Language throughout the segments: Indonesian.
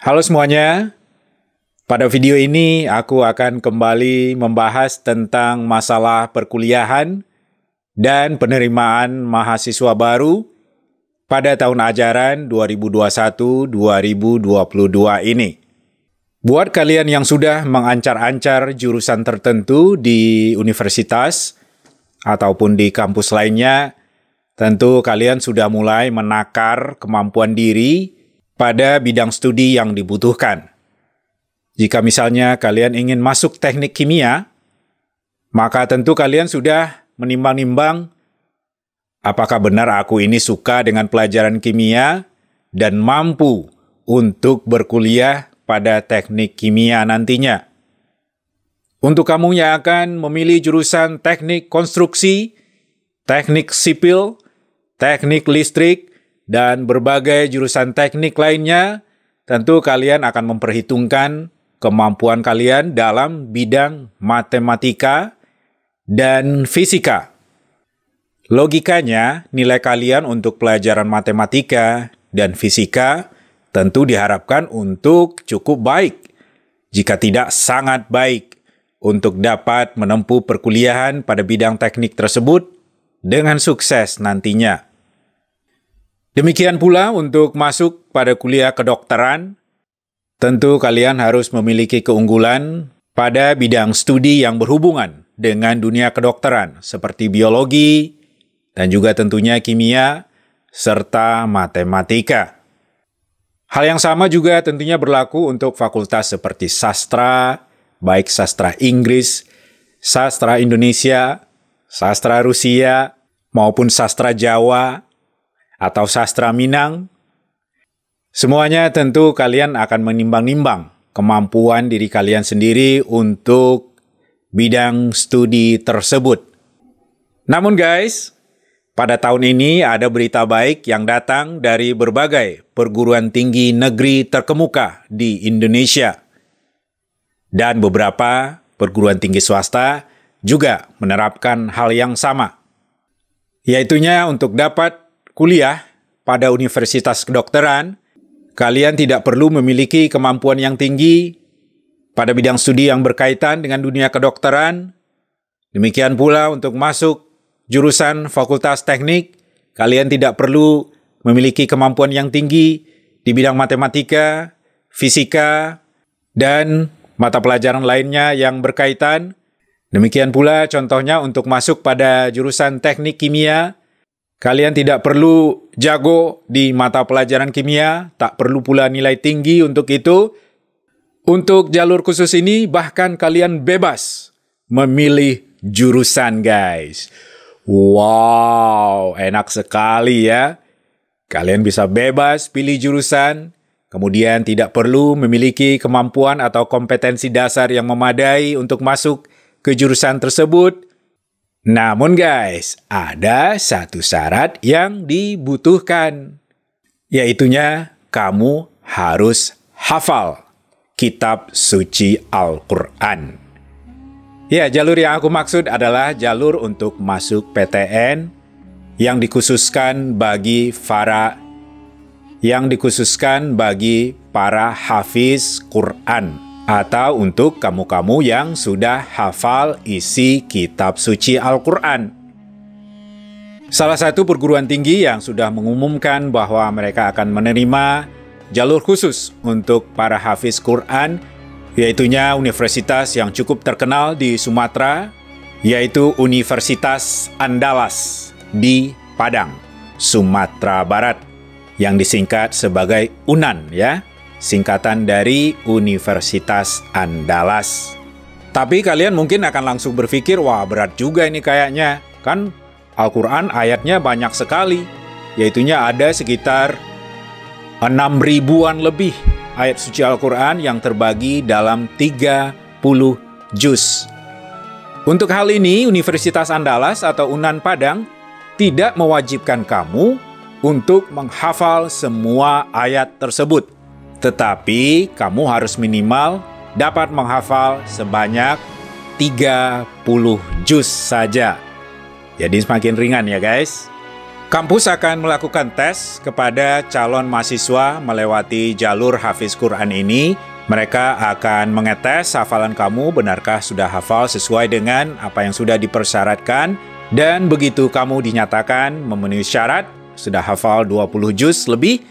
Halo semuanya, pada video ini aku akan kembali membahas tentang masalah perkuliahan dan penerimaan mahasiswa baru pada tahun ajaran 2021-2022 ini. Buat kalian yang sudah mengancar-ancar jurusan tertentu di universitas ataupun di kampus lainnya, tentu kalian sudah mulai menakar kemampuan diri pada bidang studi yang dibutuhkan. Jika misalnya kalian ingin masuk teknik kimia, maka tentu kalian sudah menimbang-nimbang apakah benar aku ini suka dengan pelajaran kimia dan mampu untuk berkuliah pada teknik kimia nantinya. Untuk kamu yang akan memilih jurusan teknik konstruksi, teknik sipil, teknik listrik, dan berbagai jurusan teknik lainnya, tentu kalian akan memperhitungkan kemampuan kalian dalam bidang matematika dan fisika. Logikanya, nilai kalian untuk pelajaran matematika dan fisika tentu diharapkan untuk cukup baik, jika tidak sangat baik, untuk dapat menempuh perkuliahan pada bidang teknik tersebut dengan sukses nantinya. Demikian pula untuk masuk pada kuliah kedokteran, tentu kalian harus memiliki keunggulan pada bidang studi yang berhubungan dengan dunia kedokteran, seperti biologi dan juga tentunya kimia serta matematika. Hal yang sama juga tentunya berlaku untuk fakultas seperti sastra, baik sastra Inggris, sastra Indonesia, sastra Rusia, maupun sastra Jawa, atau sastra Minang. Semuanya tentu kalian akan menimbang-nimbang kemampuan diri kalian sendiri untuk bidang studi tersebut. Namun guys, pada tahun ini ada berita baik yang datang dari berbagai perguruan tinggi negeri terkemuka di Indonesia. Dan beberapa perguruan tinggi swasta juga menerapkan hal yang sama. Yaitunya untuk dapat kuliah pada universitas kedokteran, kalian tidak perlu memiliki kemampuan yang tinggi pada bidang studi yang berkaitan dengan dunia kedokteran. Demikian pula untuk masuk jurusan fakultas teknik, kalian tidak perlu memiliki kemampuan yang tinggi di bidang matematika, fisika, dan mata pelajaran lainnya yang berkaitan. Demikian pula contohnya untuk masuk pada jurusan teknik kimia, kalian tidak perlu jago di mata pelajaran kimia, tak perlu pula nilai tinggi untuk itu. Untuk jalur khusus ini, bahkan kalian bebas memilih jurusan, guys. Wow, enak sekali ya. Kalian bisa bebas pilih jurusan, kemudian tidak perlu memiliki kemampuan atau kompetensi dasar yang memadai untuk masuk ke jurusan tersebut. Namun guys, ada satu syarat yang dibutuhkan, yaitunya kamu harus hafal kitab suci Al-Quran. Ya, jalur yang aku maksud adalah jalur untuk masuk PTN yang dikhususkan bagi para hafiz Quran, atau untuk kamu-kamu yang sudah hafal isi kitab suci Al-Quran. Salah satu perguruan tinggi yang sudah mengumumkan bahwa mereka akan menerima jalur khusus untuk para hafiz Quran, yaitunya universitas yang cukup terkenal di Sumatera, yaitu Universitas Andalas di Padang, Sumatera Barat, yang disingkat sebagai UNAN ya. Singkatan dari Universitas Andalas. Tapi kalian mungkin akan langsung berpikir, wah berat juga ini kayaknya. Kan Al-Quran ayatnya banyak sekali. Yaitunya ada sekitar 6.000-an lebih ayat suci Al-Quran yang terbagi dalam 30 juz. Untuk hal ini, Universitas Andalas atau UNAN Padang tidak mewajibkan kamu untuk menghafal semua ayat tersebut. Tetapi kamu harus minimal dapat menghafal sebanyak 30 juz saja. Jadi semakin ringan ya guys. Kampus akan melakukan tes kepada calon mahasiswa melewati jalur Hafiz Quran ini. Mereka akan mengetes hafalan kamu, benarkah sudah hafal sesuai dengan apa yang sudah dipersyaratkan. Dan begitu kamu dinyatakan memenuhi syarat, sudah hafal 20 juz lebih,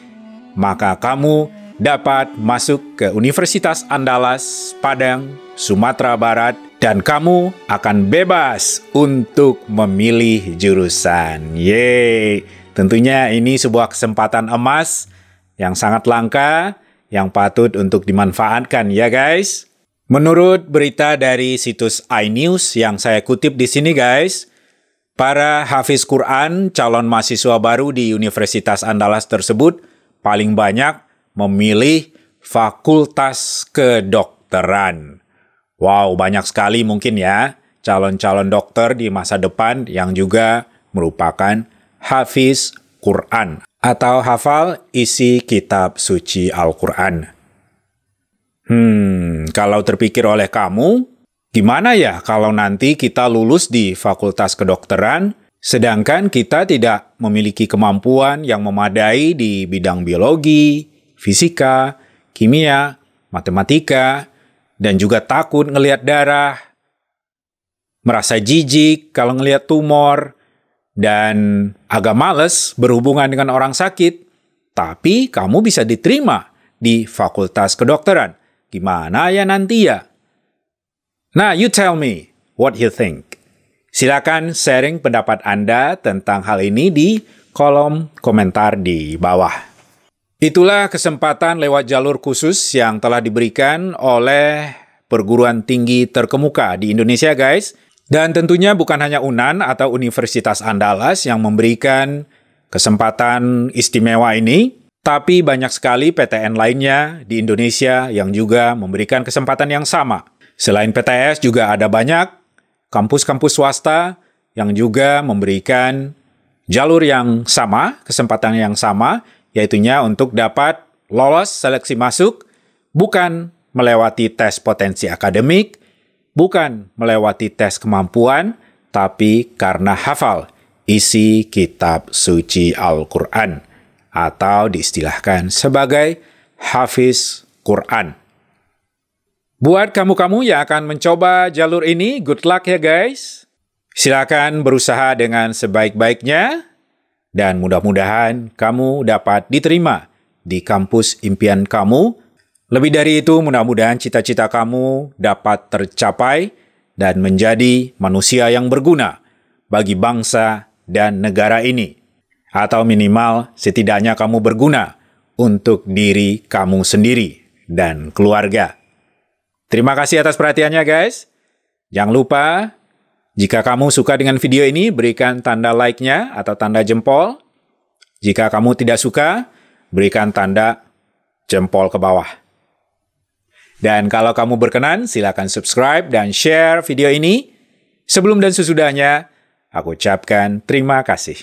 maka kamu dapat masuk ke Universitas Andalas, Padang, Sumatera Barat, dan kamu akan bebas untuk memilih jurusan. Yeay! Tentunya ini sebuah kesempatan emas yang sangat langka, yang patut untuk dimanfaatkan ya guys. Menurut berita dari situs iNews yang saya kutip di sini guys, para hafiz Quran calon mahasiswa baru di Universitas Andalas tersebut paling banyak memilih fakultas kedokteran. Wow, banyak sekali mungkin ya calon-calon dokter di masa depan yang juga merupakan hafiz Quran atau hafal isi kitab suci Al-Quran. Kalau terpikir oleh kamu, gimana ya kalau nanti kita lulus di fakultas kedokteran, sedangkan kita tidak memiliki kemampuan yang memadai di bidang biologi, fisika, kimia, matematika, dan juga takut ngelihat darah, merasa jijik kalau ngelihat tumor, dan agak males berhubungan dengan orang sakit, tapi kamu bisa diterima di fakultas kedokteran. Gimana ya nanti ya? Nah, you tell me what you think. Silakan sharing pendapat Anda tentang hal ini di kolom komentar di bawah. Itulah kesempatan lewat jalur khusus yang telah diberikan oleh perguruan tinggi terkemuka di Indonesia, guys. Dan tentunya bukan hanya UNAN atau Universitas Andalas yang memberikan kesempatan istimewa ini, tapi banyak sekali PTN lainnya di Indonesia yang juga memberikan kesempatan yang sama. Selain PTS juga ada banyak kampus-kampus swasta yang juga memberikan jalur yang sama, kesempatan yang sama, yaitunya untuk dapat lolos seleksi masuk, bukan melewati tes potensi akademik, bukan melewati tes kemampuan, tapi karena hafal isi kitab suci Al-Quran, atau diistilahkan sebagai hafiz Quran. Buat kamu-kamu yang akan mencoba jalur ini, good luck ya guys. Silakan berusaha dengan sebaik-baiknya, dan mudah-mudahan kamu dapat diterima di kampus impian kamu. Lebih dari itu, mudah-mudahan cita-cita kamu dapat tercapai dan menjadi manusia yang berguna bagi bangsa dan negara ini. Atau minimal, setidaknya kamu berguna untuk diri kamu sendiri dan keluarga. Terima kasih atas perhatiannya guys. Jangan lupa, jika kamu suka dengan video ini, berikan tanda like-nya atau tanda jempol. Jika kamu tidak suka, berikan tanda jempol ke bawah. Dan kalau kamu berkenan, silakan subscribe dan share video ini. Sebelum dan sesudahnya, aku ucapkan terima kasih.